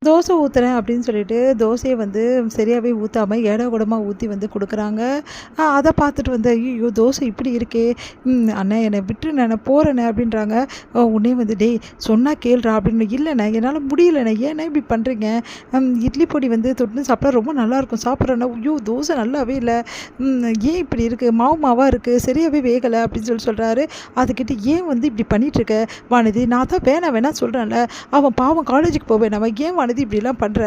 தோசை ஊத்துறேன் அப்படின்னு சொல்லிட்டு, தோசைய வந்து சரியாவே ஊத்தாம ஏடா கூடமா ஊத்தி வந்து குடுக்குறாங்க. அத பார்த்துட்டு வந்து, "ஐய்யய்யோ! தோசை இப்படி இருக்கே! அண்ணே என்னை விட்டுருண்ணே நான் போறேண்ணே" அப்படின்றாங்க. உடனே வந்து, "டேய் சொன்னா கேளுடா" அப்படின்னு. "இல்லண்ணே என்னால முடியலண்ணே. ஏண்ணே இப்படி பண்றீங்க? இட்லி பொடி வந்து தொட்டு சாப்பிட்டா ரொம்ப நல்லாயிருக்கும். சாப்பிட்றேண்ணே. ஐயோ! தோசை நல்லாவே இல்ல. ஏன் இப்படி இருக்கு? மாவு மாவா இருக்கு. சரியாவே வேகல" அப்படின்னு சொல்றாரு. அதுக்கிட்ட, "ஏன் வந்து இப்படி பண்ணிட்டுருக்க வானதி? நான் தான் வேணாம் சொல்றேன்ல. அவன் பாவம் காலேஜுக்கு போவேன் அவன் ஏன் வானதி இப்படிலாம் பண்ற?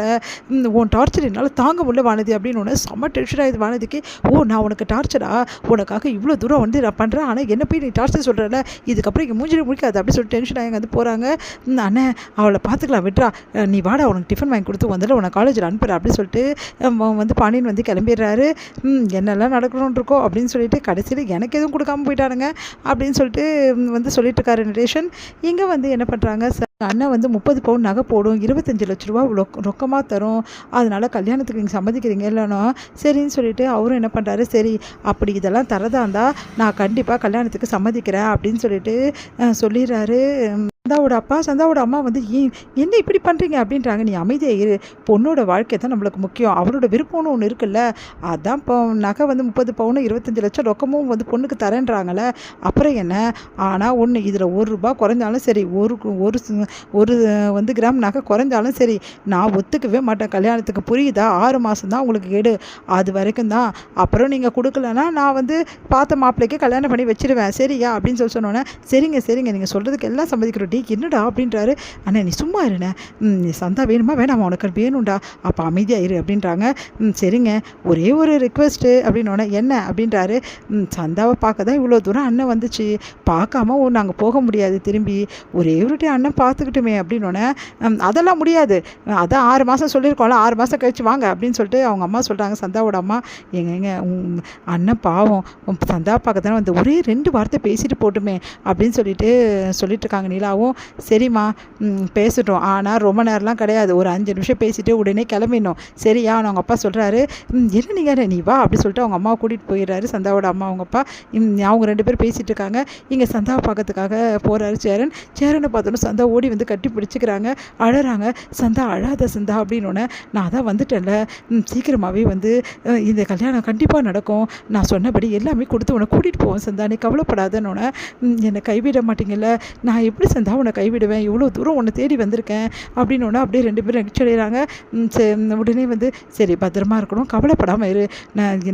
உன் டார்ச்சர் என்னால தாங்க முடியல வானதி" அப்படின்னோனே செம்ம டென்ஷன் ஆயிடுது வானதிக்கு. "ஓ! நான் உனக்கு டார்ச்சரா? உனக்காக இவ்வளோ தூரம் வந்து நான் பண்றேன். ஆனா என்ன போய் நீ டார்ச்சர் சொல்றல? இதுக்கப்புறம் இங்க மூஞ்சில முழிக்காத" அப்படி சொல்லிட்டு டென்ஷன் ஆகி வந்து போறாங்க. "அண்ணே அவள பார்த்துக்கலாம் விட்றா. நீ வாடா உனக்கு டிஃபன் வாங்கி கொடுத்து வந்துட்டு உன்னை காலேஜில் அனுப்புறேன்" அப்படின்னு சொல்லிட்டு வந்து பாண்டியன் வந்து கிளம்பிடுறாரு. என்னெல்லாம் நடக்கணும்னு இருக்கோ அப்படின்னு சொல்லிட்டு கடைசியில் எனக்கு எதுவும் கொடுக்காம போயிட்டானுங்க அப்படின்னு சொல்லிட்டு வந்து சொல்லிட்டு இருக்காரு நரேஷன். இங்கே வந்து என்ன பண்ணுறாங்க, அண்ணன் வந்து 30 பவுன் நகை போடும், 25 லட்ச ரூபா ரொக்கமாக தரும், அதனால கல்யாணத்துக்கு நீங்கள் சம்மதிக்கிறீங்க இல்லைனா சரின்னு சொல்லிட்டு அவரும் என்ன பண்ணுறாரு, சரி அப்படி இதெல்லாம் தரதா இருந்தால் நான் கண்டிப்பாக கல்யாணத்துக்கு சம்மதிக்கிறேன் அப்படின்னு சொல்லிட்டு சொல்லிடுறாரு. சந்தாவோட அம்மா வந்து, என்ன இப்படி பண்ணுறீங்க அப்படின்றாங்க. "நீ அமைதியாக இரு. பொண்ணோட வாழ்க்கை தான் நம்மளுக்கு முக்கியம். அவளோட விருப்பம்னு ஒன்று இருக்குல்ல. அதான் இப்போ நகை வந்து 30 பவுன் 25 லட்சம் ரொக்கமும் வந்து பொண்ணுக்கு தரேன்றாங்களே, அப்புறம் என்ன? ஆனால் ஒன்று இதில் ₹1 குறைஞ்சாலும் சரி, ஒரு வந்து கிராம் நகை குறைஞ்சாலும் சரி, நான் ஒத்துக்கவே மாட்டேன் கல்யாணத்துக்கு. புரியுதா? 6 மாதம் தான் உங்களுக்கு கேடு. அது வரைக்கும் தான். அப்புறம் நீங்கள் கொடுக்கலன்னா நான் வந்து பார்த்த மாப்பிள்ளைக்கு கல்யாணம் பண்ணி வச்சிருவேன். சரியா?" அப்படின்னு சொன்னோன்னே, சரிங்க நீங்கள் சொல்கிறதுக்கு எல்லாம் சம்மதிக்கிறோம். "டேய் என்னடா?" அப்படின்றாரு. "அண்ணே நீ சும்மா இருண்ணே. சந்தா வேணுமா வேணாமா? உனக்கு வேணும்டா. அப்போ அமைதியாக இரு" அப்படின்றாங்க. சரிங்க ஒரே ஒரு ரிக்வெஸ்ட்டு" அப்படின்னோடனே, "என்ன?" அப்படின்றாரு. சந்தாவை பார்க்க தான் இவ்வளோ தூரம் அண்ணன் வந்துச்சு. பார்க்காம நாங்கள் போக முடியாது திரும்பி. ஒரே ஒரு டைம் அண்ணன் பார்த்துக்கிட்டுமே" அப்படின்னோடனே, "அதெல்லாம் முடியாது. அதான் 6 மாதம் சொல்லியிருக்கோம்ல, 6 மாதம் கழிச்சு வாங்க" அப்படின்னு சொல்லிட்டு அவங்க அம்மா சொல்கிறாங்க. சந்தாவோட அம்மா, "ஏங்க அண்ணன் பாவம் சந்தா பார்க்க தானே வந்து ஒரே 2 வார்த்தை பேசிட்டு போட்டுமே" அப்படின்னு சொல்லிட்டு இருக்காங்க நிலாவும். "சரிம்மா பேசட்டும். ஆனால் ரொம்ப நேரம்லாம் கிடையாது. ஒரு 5 நிமிஷம் பேசிட்டு உடனே கிளம்பிடணும். சரியா?" அவங்க அப்பா சொல்கிறாரு. "என்ன நீங்கள் நீ வா" அப்படி சொல்லிட்டு அவங்க அம்மாவை கூட்டிகிட்டு போயிடுறாரு. சந்தாவோட அம்மா அவங்க அப்பா. அவங்க 2 பேரும் பேசிகிட்டு இருக்காங்க. இங்கே சந்தாவை பார்க்கறதுக்காக போகிறாரு சேரன். சேரனை பார்த்தோன்னே சந்தா ஓடி வந்து கட்டி பிடிச்சிக்கிறாங்க. அழறாங்க. "சந்தா அழாத சந்தா" அப்படின்னோடனே, "நான் தான் வந்துட்டேன்ல. சீக்கிரமாகவே வந்து இந்த கல்யாணம் கண்டிப்பாக நடக்கும். நான் சொன்னபடி எல்லாமே கொடுத்து உன்னை கூட்டிகிட்டு போவேன் சந்தா. நீ கவலைப்படாதன்னொன்னே, என்னை கைவிட மாட்டீங்கல்ல. நான் எப்படி சந்தா உன்னை கைவிடுவேன்? இவ்வளோ தூரம் உன்னை தேடி வந்திருக்கேன்" அப்படின்னோடனே அப்படியே 2 பேரும் நெகிழ்ச்சியடைகிறாங்க. உடனே வந்து, "சரி பத்திரமா இருக்கணும். கவலைப்படாமல் இரு.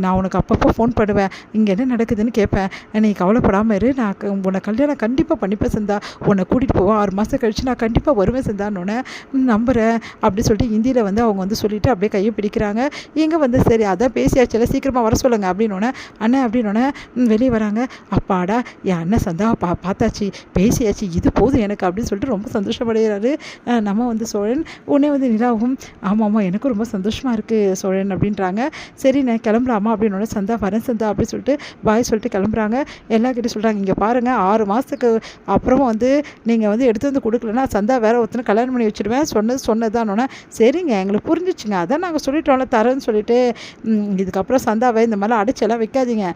நான் உனக்கு அப்பப்போ ஃபோன் பண்ணுவேன். இங்கே என்ன நடக்குதுன்னு கேட்பேன். நீ கவலைப்படாமல் இரு. நான் உன்னை கல்யாணம் கண்டிப்பாக பண்ணிப்பேன் சந்தா. உன்னை கூட்டிகிட்டு போவேன். 6 மாதம் கழிச்சு நான் கண்டிப்பாக வருவேன் சந்தான்னொன்னே, நம்புகிறேன்" அப்படி சொல்லிட்டு ஹிந்தியில் வந்து அவங்க வந்து சொல்லிவிட்டு அப்படியே கையை பிடிக்கிறாங்க. இங்கே வந்து, "சரி அதான் பேசியாச்சுல, சீக்கிரமாக வர சொல்லுங்க" அப்படின்னோடனே, "அண்ணன்" அப்படின்னோடனே வெளியே வராங்க. "அப்பாடா என் அண்ணன் சந்தாவை பார்த்தாச்சு, பேசியாச்சு, இது போதும் எனக்கு" அப்படின்னு சொல்லிட்டு ரொம்ப சந்தோஷமடைகிறாரு நம்ம வந்து சோழன். உடனே வந்து நிலாவும், "ஆமாம்மா எனக்கும் ரொம்ப சந்தோஷமாக இருக்குது சோழன்" அப்படின்றாங்க. "சரி நான் கிளம்பலாமா?" அப்படின்னோடனே, "சந்தா வரேன் சந்தா" அப்படின்னு சொல்லிட்டு பாய் சொல்லிட்டு கிளம்புறாங்க. எல்லாருக்கிட்டையும் சொல்கிறாங்க, "இங்கே பாருங்கள் 6 மாதத்துக்கு அப்புறமா வந்து நீங்கள் வந்து எடுத்து வந்து கொடுக்கலன்னா சந்தா வேற ஒருத்தனை கல்யாணம் பண்ணி வச்சுடுவேன். சொன்னதானோன்னே, சரிங்க எங்களுக்கு புரிஞ்சிச்சுங்க. அதான் நாங்கள் சொல்லிட்டோம்ல தரேன்னு சொல்லிட்டு. இதுக்கப்புறம் சந்தாவை இந்த மாதிரிலாம் அடைச்செல்லாம் வைக்காதீங்க.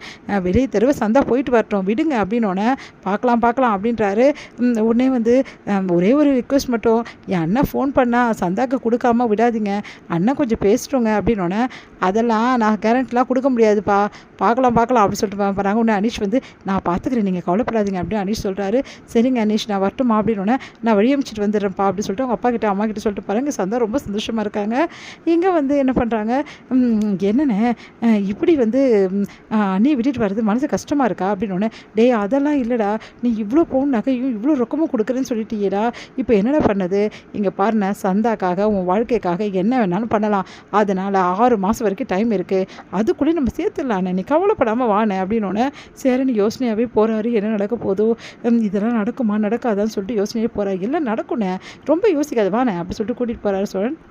வெளியே தெருவை சந்தா போயிட்டு வரட்டும் விடுங்க" அப்படின்னோடனே, பார்க்கலாம் அப்படின்றாரு. உடனே வந்து, "ஒரே ஒரு ரிக்வெஸ்ட் மட்டும், என் அண்ணன் ஃபோன் பண்ணால் சந்தாக்கு கொடுக்காம விடாதீங்க. அண்ணன் கொஞ்சம் பேசிட்டோங்க" அப்படின்னோடனே, "அதெல்லாம் நான் கேரண்ட்லாம் கொடுக்க முடியாதுப்பா. பார்க்கலாம்" அப்படின்னு சொல்லிட்டு போகிறாங்க. உடனே அனீஷ் வந்து, "நான் பார்த்துக்கிறேன் நீங்கள் கவலைப்படாதீங்க" அப்படின்னு அனீஷ் சொல்கிறாரு. "சரிங்க அனீஷ் நான் வரட்டுமா?" அப்படின்னோடனே, "நான் வழி அனுப்பிச்சிட்டு வந்துடுறேன்ப்பா" அப்படின்னு சொல்லிட்டு அவங்க அப்பா கிட்ட அம்மா கிட்ட சொல்லிட்டு பாருங்க. சந்தா ரொம்ப சந்தோஷமாக இருக்காங்க. இங்கே வந்து என்ன பண்ணுறாங்க, "என்னண்ணே இப்படி வந்து அண்ணியை விட்டுட்டு வர்றது மனசு கஷ்டமாக இருக்கா?" அப்படின்னோடனே, "டேய் அதெல்லாம் இல்லைடா. நீ இவ்வளோ பவுன் நகையும் இவ்வளோ ரொக்கமும் கொடுக்குறேன்னு சொல்லிட்டியேடா. இப்போ என்னடா பண்ணது? இங்கே பாருண்ணே சந்தாக்காக உன் வாழ்க்கைக்காக என்ன வேணாலும் பண்ணலாம். அதனால் 6 மாதம் வரைக்கும் டைம் இருக்குது. அதுக்குள்ளேயே நம்ம சேர்த்துடலாண்ணே. நீ கவலைப்படாமல் வாண்ணே" அப்படின்னோடனே, சரின்னு யோசனையாகவே போகிறாரு. என்ன நடக்க போதோ, இதெல்லாம் நடக்குமா நடக்காதான்னு சொல்லிட்டு யோசனையே போகிறாரு. "எல்லாம் நடக்குண்ணே, ரொம்ப யோசிக்காத வாண்ணே" அப்படி சொல்லிட்டு கூட்டிகிட்டு போகிறாரு சோழன்.